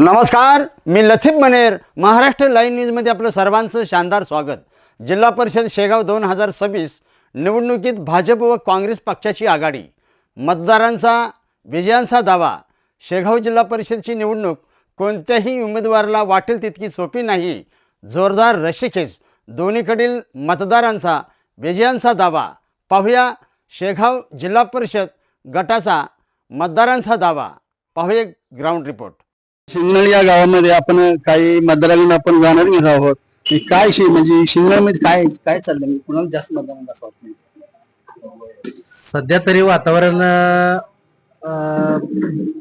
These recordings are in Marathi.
नमस्कार, मी लतीफ मनेर. महाराष्ट्र लाईव्ह न्यूजमध्ये आपलं सर्वांचं शानदार स्वागत. जिल्हा परिषद शेगाव 2026 निवडणुकीत भाजप व काँग्रेस पक्षाची आघाडी. मतदारांचा विजयांचा दावा. शेगाव जिल्हा परिषदची निवडणूक कोणत्याही उमेदवाराला वाटेल तितकी सोपी नाही. जोरदार रस्सीखेच. दोन्हीकडील मतदारांचा विजयांचा दावा. पाहूया शेगाव जिल्हा परिषद गटाचा मतदारांचा दावा. पाहूया ग्राउंड रिपोर्ट. शिंगण या गावामध्ये आपण काही मतदारांना आपण जाणार घेणार आहोत की काय म्हणजे शिंगणमध्ये काय काय चाललंय, कुणाला जास्त मतदान असं वाटतं? सध्या तरी वातावरण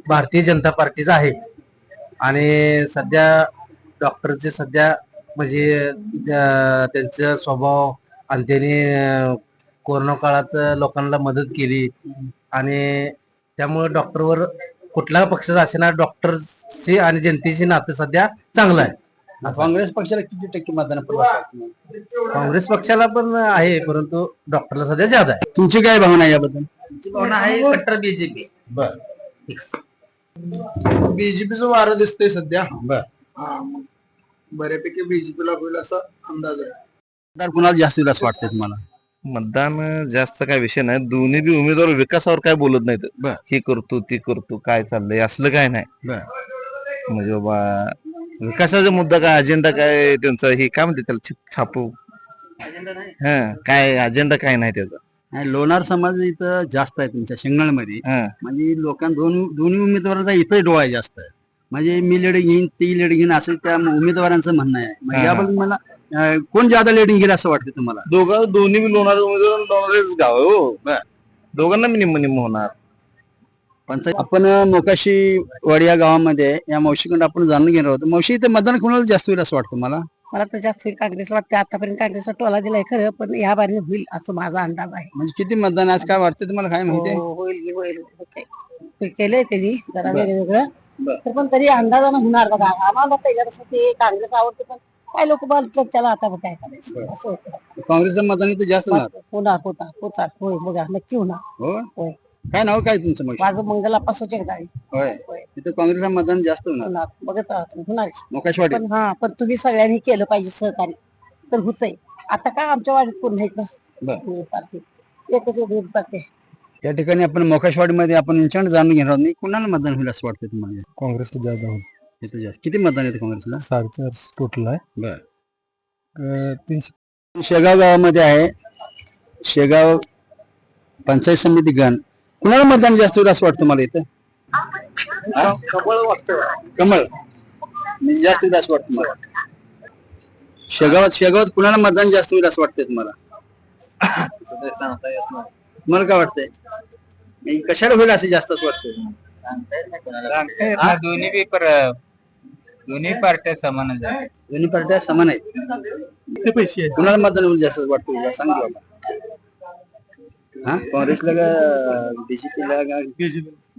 भारतीय जनता पार्टीचं आहे आणि सध्या डॉक्टरचे सध्या म्हणजे त्यांचा स्वभाव आणि त्यांनी कोरोना काळात लोकांना मदत केली आणि त्यामुळे डॉक्टरवर कुठल्या पक्षाचा असेना डॉक्टरशी आणि जनतेशी नातं सध्या चांगलं आहे. काँग्रेस पक्षाला किती टक्के मतदान पडलं? काँग्रेस पक्षाला पण आहे परंतु डॉक्टरला सध्या ज्यादा आहे. तुमची काय भावना आहे याबद्दल? भावना आहे कट्टर बीजेपी. बर, बीजेपीचं वारं दिसतंय सध्या. बर. बऱ्यापैकी बीजेपीला होईल असा अंदाज आहे. मतदार कुणाला जास्त होईल असं वाटतंय तुम्हाला? मतदान जास्त काय विषय नाही. दोन्ही बी उमेदवार विकासावर काय बोलत नाहीत. बर. हे करतो ती करतो काय चाललंय असलं काय नाही. बर. म्हणजे बाबा विकासाचा मुद्दा काय अजेंडा काय त्यांचा हे काय म्हणते त्याला छापू काय अजेंडा काय नाही त्याचा. आणि लोणार समाज इथं जास्त आहे तुमच्या शिंगणमध्ये. हा म्हणजे दोन्ही उमेदवारांचा इथं डोळा जास्त आहे. म्हणजे मी लेडी घेईन ती लेडी घेईन असं त्या उमेदवारांचं म्हणणं आहे. म्हणजे याबद्दल मला कोण ज्यादा लेडिंग घेईल असं वाटतं तुम्हाला? दोन्ही बी लोणार उमेदवार लोणारच गाव आहे हो. दोघांना मी निम्म होणार. आपण मोकाशी वाडी या गावामध्ये या मावशीकडे आपण जाणून घेणार आहोत. मावशी इथे मतदान कोणाला जास्त होईल असं वाटतं मला? मला तर जास्त काँग्रेस वाटते. आतापर्यंत काँग्रेसचा टोला दिलाय खरं, पण या बारी होईल असं माझा अंदाज आहे. म्हणजे किती मतदान आज काय वाटतं तुम्हाला, काय माहिती आहे? होईल की होईल होतंय. ते केलंय त्यांनी जरा वेगवेगळं, तर पण तरी अंदाजानं होणार बघा. आम्हाला पहिल्यापासून ते काँग्रेस आवडते, पण काय लोक बोलतात त्याला आता काय करायचं असं होतं. काँग्रेसचं मतदान इथं जास्त होणार. होणार होय बघा, नक्की होणार. हो, होय. काय नाव काय तुमचं मावशी? माझं मंगला जगदाळे. होय, तिथं काँग्रेसचं मतदान जास्त होणार होणार बघत आहात, होणार. मोकाशवाडी. पण पण तुम्ही सगळ्यांनी केलं पाहिजे सहकार्य, तर होतंय. आता काय आमच्या वाडीत कोण नाही का एकच उमेदवार पार्टी. या ठिकाणी आपण मोकाशवाडीमध्ये आपण यांच्याकडे जाणून घेणार आहोत. कुणाला मतदान होईल असं वाटतं तुम्हाला? काँग्रेसला ज्यादा होईल. इथं जास्त किती मतदान येतं काँग्रेसला? 450 टोटल आहे. बर. 300 शेगाव गावामध्ये आहे. शेगाव पंचायत समिती गण. कुणाला मतदान जास्त होईल असं वाटतं मला इथं? कमळ वाटतं. कमळ म्हणजे जास्त होईल असं वाटतं मला. शेगावात कुणाला मतदान जास्त होईल असं वाटतंय तुम्हाला? तुम्हाला काय वाटतंय? म्हणजे कशाला होईल असं जास्त असं वाटतंय? दोन्ही पार्ट्या समानच आहे. दोन्ही पार्ट्या समान आहेत. कुणाला मतदान होईल जास्त वाटतं सांग बाबा. हा, काँग्रेसला का बीजेपीला का?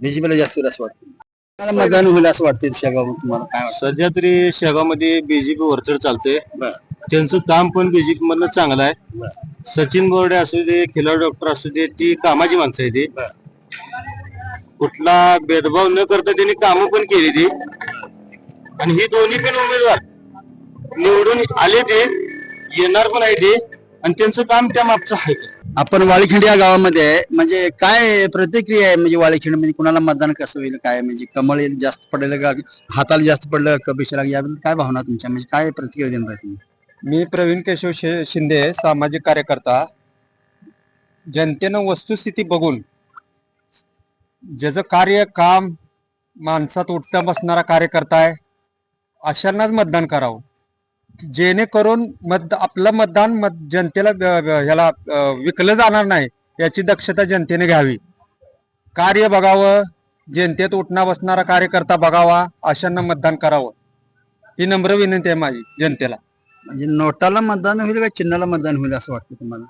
बीजेपीला जास्त होईल असं वाटतं. कुणाला मतदान होईल असं वाटतंय शेगाव तुम्हाला काय वाटतं? सध्या तरी शेगावमध्ये बीजेपी वरचढ चालतंय. बर. त्यांचं काम पण बीजेपी मधलं चांगलं आहे. सचिन बोर्डे असू दे, खिलाडी डॉक्टर असू दे, ती कामाची माणसं आहे ती. कुठला भेदभाव न करता त्यांनी कामं पण केली ती. आणि ही दोन्ही पण उमेदवार निवडून आले ते, येणार पण आहे ते, आणि त्यांचं काम त्या मागचं आहे. आपण वाळीखिंड या गावामध्ये आहे. म्हणजे काय प्रतिक्रिया आहे? म्हणजे वाळीखिंड मध्ये कुणाला मतदान कसं होईल, काय म्हणजे कमळ जास्त पडलं का हाताला जास्त पडलं का बिशाला, याबद्दल काय भावना तुमच्या, म्हणजे काय प्रतिक्रिया देणार तुम्ही? मी प्रवीण केशव शिंदे, सामाजिक कार्यकर्ता. जनतेनं वस्तुस्थिती बघून ज्याचं कार्य काम माणसात उठता बसणारा कार्यकर्ता आहे अशांनाच मतदान करावं, जेणेकरून आपलं मतदान जनतेला ह्याला विकलं जाणार नाही याची दक्षता जनतेने घ्यावी. कार्य बघावं, जनतेत उठणा बसणारा कार्यकर्ता बघावा, अशांना मतदान करावं ही नम्र विनंती आहे माझी जनतेला. म्हणजे नोटाला मतदान होईल का चिन्हाला मतदान होईल असं वाटतं तुम्हाला?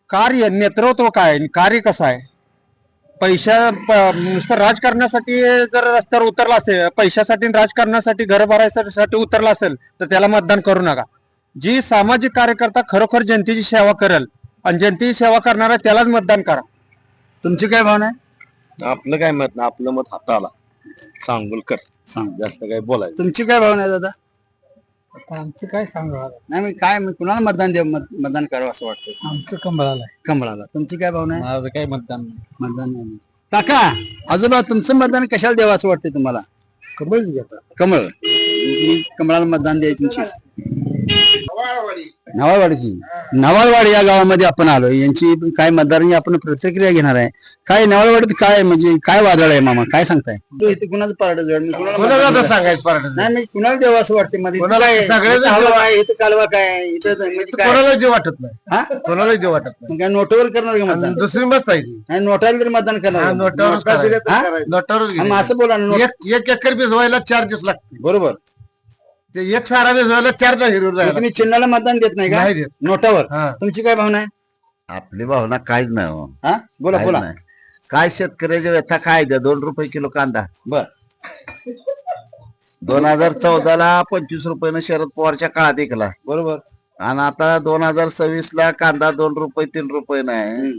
कार्य नेतृत्व काय, कार्य कसं आहे? नुसतं राजकारणासाठी जर रस्त्यावर उतरला असेल, पैशासाठी राजकारणासाठी घर भरायसाठी उतरला असेल तर त्याला मतदान करू नका. जी सामाजिक कार्यकर्ता खरोखर जनतेची सेवा करेल आणि जनतेची सेवा करणारा त्यालाच मतदान करा. तुमची काय भावना आहे? आपलं काय मत ना, आपलं मत हाताला. सांगोलकर सांग जास्त काय बोलायचं. तुमची काय भावना आहे दादा? आमचं काय सांगा नाही मी काय मी कुणाला मतदान करावं असं वाटतं? आमचं कमळाला कमळाला. तुमची काय भावना आहे? माझं काय मतदान मतदान नाही. काका आजोबा तुमचं मतदान कशाला द्यावं असं वाटतं तुम्हाला? कमळ घेतात. कमळ. मी कमळाला मतदान द्यायची तुमची नवाळवाडीची. नवाळवाडी या गावामध्ये आपण आलो. यांची काय मतदारांची आपण प्रतिक्रिया घेणार आहे. काय नवाळवाडीत काय म्हणजे काय वादळ आहे मामा, काय सांगताय? इथे कुणाचं पारड जड? मी कुणाला मतदान करावं? सांगायचं पार्ट नाही मी कुणाला द्यावं असं वाटतं मध्ये? कोणाला काय? सगळ्याच इथं हवा आहे, इथं कालवा काय, इथं म्हणजे काय? कोणाला जे वाटत नाही, हा? कोणाला जे वाटत नाही. मग काय नोटावर करणार का मतदान? दुसरी मस्त आहे ती. नाही नोटाला तरी मतदान करणार. नोटावरच नोटा दिल्या तर करायचं. करायचं. नोटावरच मग घ्यायचं. असं बोला ना. एक एकर भिजवायला 4 दिवस लागते. बरोबर. ते एक सारा भिजवायला 4 हिरो मग तुम्ही चिन्हाला मतदान देत नाही का? नाही देत. नोटावर. हा. तुमची काय भावना आहे? आपली भावना काहीच नाही हो. हा बोला काहीच बोला. नाही. काय शेतकऱ्याच्या व्यथा काय द्या? 2 रुपये किलो कांदा. बर. 2014ला 25 रुपयानं शरद पवारच्या काळात विकला. बरोबर. आणि आता 2026ला कांदा 2 रुपये 3 रुपये नाही.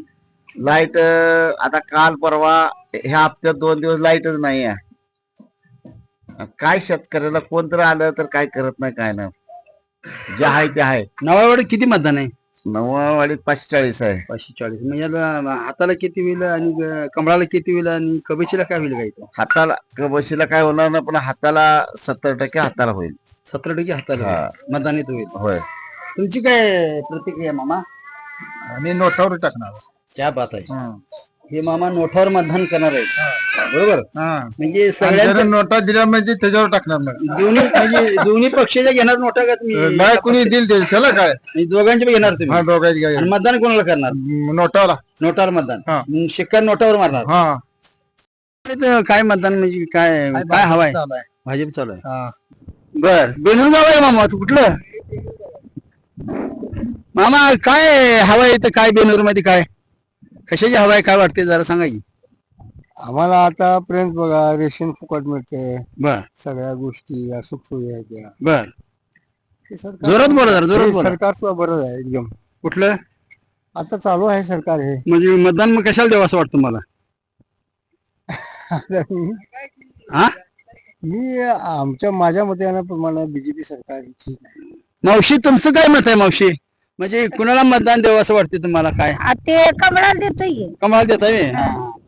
लाईट आता काल परवा ह्या हप्त्यात 2 दिवस लाईटच नाही आहे. काय शेतकऱ्याला कोणतरी आलं तर काय करत नाही, काय नाही. जे आहे ते आहे. नवावाडीत किती मतदान आहे? नवावाडीत 45 आहे. 540. म्हणजे आता हाताला किती होईल आणि कमळाला किती होईल आणि कबीशीला काय होईल? काय हाताला कबशीला काय होणार नाही, पण हाताला 70% हाताला होईल. 17% हाताला हा. होईल. मतदान येत होईल. होय. तुमची काय प्रतिक्रिया मामा? आणि नोटावर टाकणार. क्या बात आहे. हे मामा नोटावर मतदान करणार आहे. बरोबर. म्हणजे सगळ्यांच्या सगळ्यांच्या नोटा दिल्या म्हणजे त्याच्यावर टाकणार नाही. दोन्ही म्हणजे दोन्ही पक्षाच्या घेणार नोटा का तुम्ही? नाही कुणी दिल ते त्याला काय म्हणजे दोघांचे पण घेणार तुम्ही? दोघांची आणि मतदान कोणाला करणार? नोटाला. नोटावर मतदान. हा. मग शिक्का नोटावर मारणार. हा. इथं काय मतदान म्हणजे काय काय हवाय? भाजप चालू आहे. बर. बेनूर गाव आहे मामा. तू कुठलं मामा? काय हवाय इथं? काय बेनूर मध्ये काय कशाची हवाय काय वाटते जरा सांगा की. आम्हाला आतापर्यंत बघा रेशन फुकट मिळते. बर सगळ्या गोष्टी सुखसोयी आहेत त्या. बर. हे सरकार- जोरात बोला जरा, जोरात हे बोला. सरकार सुद्धा बरं आहे एकदम. कुठलं आता चालू आहे सरकार हे. म्हणजे मतदान मग कशाला द्यावं असं वाटतं मला? हा मी माझ्या मताप्रमाणे बीजेपी सरकार ही ठीक आहे. मावशी तुमचं काय मत आहे मावशी? म्हणजे कुणाला मतदान द्यावं असं वाटतं तुम्हाला? काय ते कमळाला देतोय. कमळाला देताय व्हय?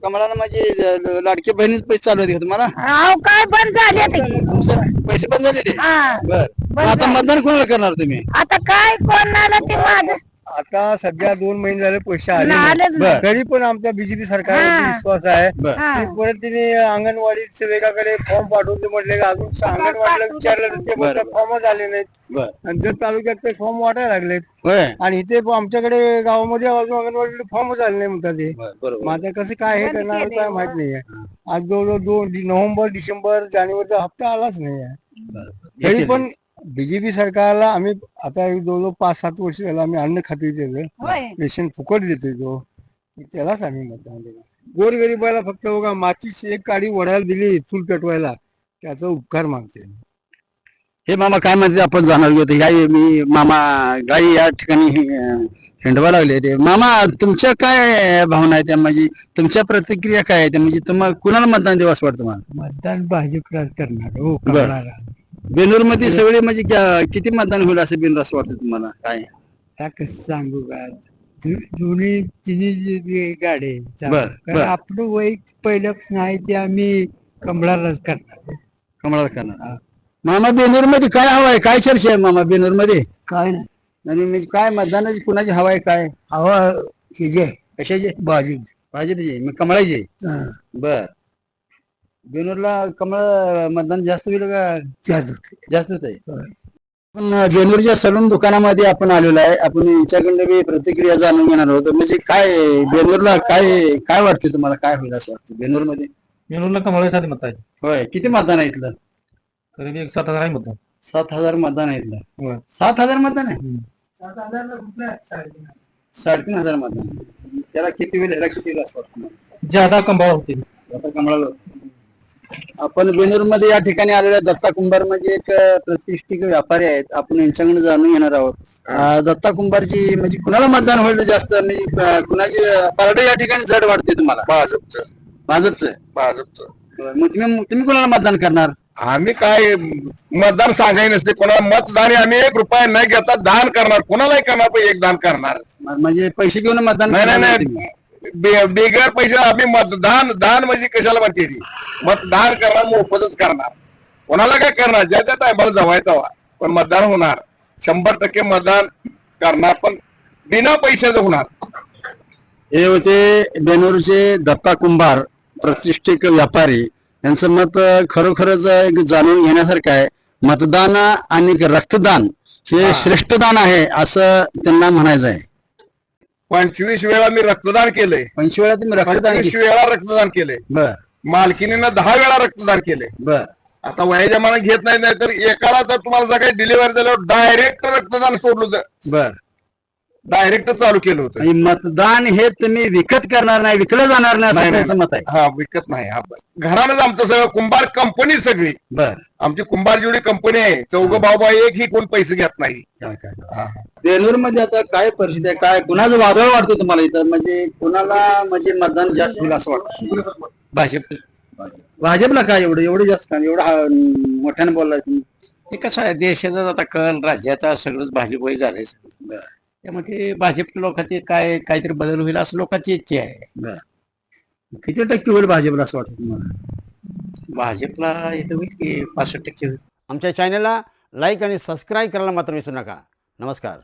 कमळाला म्हणजे लाडके बहिणीच पैसे चालू होते का तुम्हाला? अहो काय बंद झाले ते. तुमचं पैसे पण झाले ते? हा. बर. मग आता मतदान कोणाला करणार तुम्ही? आता काय कोणाला ते माझं आता सध्या 2 महिने झाले पैसे आले आलेच नाहीत. नाही. तरी पण आमच्या बीजेपी सरकारवर हा. विश्वास आहे. बर. हा. ते परत तिने अंगणवाडी सेविकाकडे फॉर्म पाठवते म्हटले का अजून अंगणवाडीला विचारलं तर ते बरं. फॉर्मच आले नाहीत. बर. आणि जर तालुक्यात ते फॉर्म वाटायला लागलेत होय. आणि इथे आमच्याकडे गावामध्ये अजून अंगणवाडीला फॉर्मच आले नाही म्हणतात ते. बरोबर. माझं कसं काय हे करणार काय माहित नाहीये. आज जवळजवळ 2 नोव्हेंबर डिसेंबर जानेवारीचा हप्ता आलाच नाहीये. तरी पण बीजेपी सरकारला आम्ही आता जवळजवळ 5-7 वर्ष झालं आम्ही अन्न खाते दिलं. होय. रेशन फुकट देतोय तो. त्यालाच आम्ही मतदान दिलं. गोरगरीबाला फक्त बघा मातीची एक काडी वडायला दिली चूल पेटवायला त्याचा उपकार मागते. हे मामा काय म्हणते आपण जाणार होतो. ह्या मी मामा गाई या ठिकाणी हिंडवा लागले ते. मामा तुमच्या काय भावना आहे त्या? म्हणजे तुमच्या प्रतिक्रिया काय आहे त्या? म्हणजे तुम्हाला कुणाला मतदान द्यावं असं वाटतं मला? मतदान भाजपला करणार हो. बेनूर मध्ये सगळे म्हणजे किती मतदान होईल असं बेनूर असं वाटतं तुम्हाला? काय कसं सांगू का दोन्ही तिन्ही गाडी बर, बर. आपलं वय पहिल्यापासून आहे ते आम्ही कमळालाच करणार. कमळाला करणार. मामा बेनूर मध्ये काय हवा आहे? काय चर्चा आहे मामा बेनूर मध्ये? काय नाही आणि म्हणजे काय मतदानाची कुणाची हवा आहे? काय हवा हे जे कशाची? भाजप. भाजपची मग कमळाची. बर. बेनूरला कमळ मतदान जास्त होईल का? जास्त होत आहे. पण बेनूरच्या सलून दुकानामध्ये आपण आलेलो आहे. आपण यांच्याकडनं बी प्रतिक्रिया जाणून घेणार आहोत. म्हणजे काय बेनूरला काय काय वाटतं तुम्हाला? काय होईल असं वाटतं बेनूर मध्ये? मेनूला कमळासाठी मत आहे. होय. किती मतदान आहे इथलं? करीब 7,000 आहे मत. 7,000 मतदान आहे इथलं. होय. 7,000 मतदान आहे? 3,500 मतदान. त्याला किती होईल? ह्याला किती होईल असं वाटतं मला? ज्यादा कमळ होतील. आता कमळाला आपण बेनूर मध्ये या ठिकाणी आलेल्या दत्ता कुंभार म्हणजे एक प्रतिष्ठित व्यापारी आहेत. आपण यांच्याकडे जाणून घेणार आहोत. दत्ता कुंभारची म्हणजे कुणाला मतदान होईल जास्त? म्हणजे कुणाची पार्टी या ठिकाणी जड वाटते तुम्हाला? भाजपचं. भाजपचं. मग तुम्ही कोणाला मतदान करणार? आम्ही काय मतदान सांगायला नसते कोणाला मतदान आम्ही 1 रुपया न घेता दान करणार, कोणालाही करणार पण एक दान करणार. म्हणजे पैसे घेऊन मतदान नाही नाही करणार नाही तुम्ही? बिगर पैसे आम्ही मतदान दान म्हणजे कशाला म्हणते ती मतदान करणार मोफतच करणार. कोणाला काय करणार ज्याच्या टायमाला जवाय तेव्हा पण मतदान होणार. 100% मतदान करणार पण बिना पैशाचं होणार. हे होते बेनूरचे दत्ता कुंभार, प्रतिष्ठित व्यापारी. यांचं मत खरोखरच एक जाणून घेण्यासारखं आहे. मतदान आणि रक्तदान हे श्रेष्ठ दान आहे असं त्यांना म्हणायचं आहे. 25 वेळा मी रक्तदान केलंय. 25 वेळा तुम्ही रक्तदान 25 वेळा रक्तदान केलंय. बर मालकीनीनं 10 वेळा रक्तदान केलंय. बर आता वयाच्या मानाने घेत नाही तर एकाला तर तुम्हाला जर काही डिलिव्हरी झाल्यावर डायरेक्ट रक्तदान सोडलं होतं, बर डायरेक्ट चालू केलं होतं. आणि मतदान हे तुम्ही विकत करणार नाही, विकलं जाणार नाही नाही, असं नाही. त्यांचं मत आहे. हा विकत नाही. हा घरानंच आमचं सगळं कुंभार कंपनी सगळी बर आमची कुंभार जेवढी कंपनी आहे चौघ भाऊ एक ही कोण पैसे घेत नाही. काय काय बेनूर मध्ये आता काय परिस्थिती आहे? काय कुणाचं वादळ वाटतं तुम्हाला इथं? म्हणजे कुणाला म्हणजे मतदान जास्त होईल असं वाटतं? भाजप भाजपला काय एवढं जास्त का एवढं मोठ्याने बोललाय तुम्ही? हे कसं आहे देशाचा आता कल राज्याचा सगळंच भाजपही झालंय. बर त्यामध्ये भाजप लोकांचे काहीतरी बदल होईल असं लोकांची इच्छा आहे. बर किती टक्के होईल भाजपला असं वाटतं तुम्हाला? भाजपला येतं होईल की 65% होईल. आमच्या चॅनलला लाईक आणि सबस्क्राईब करायला मात्र विसरू नका. नमस्कार.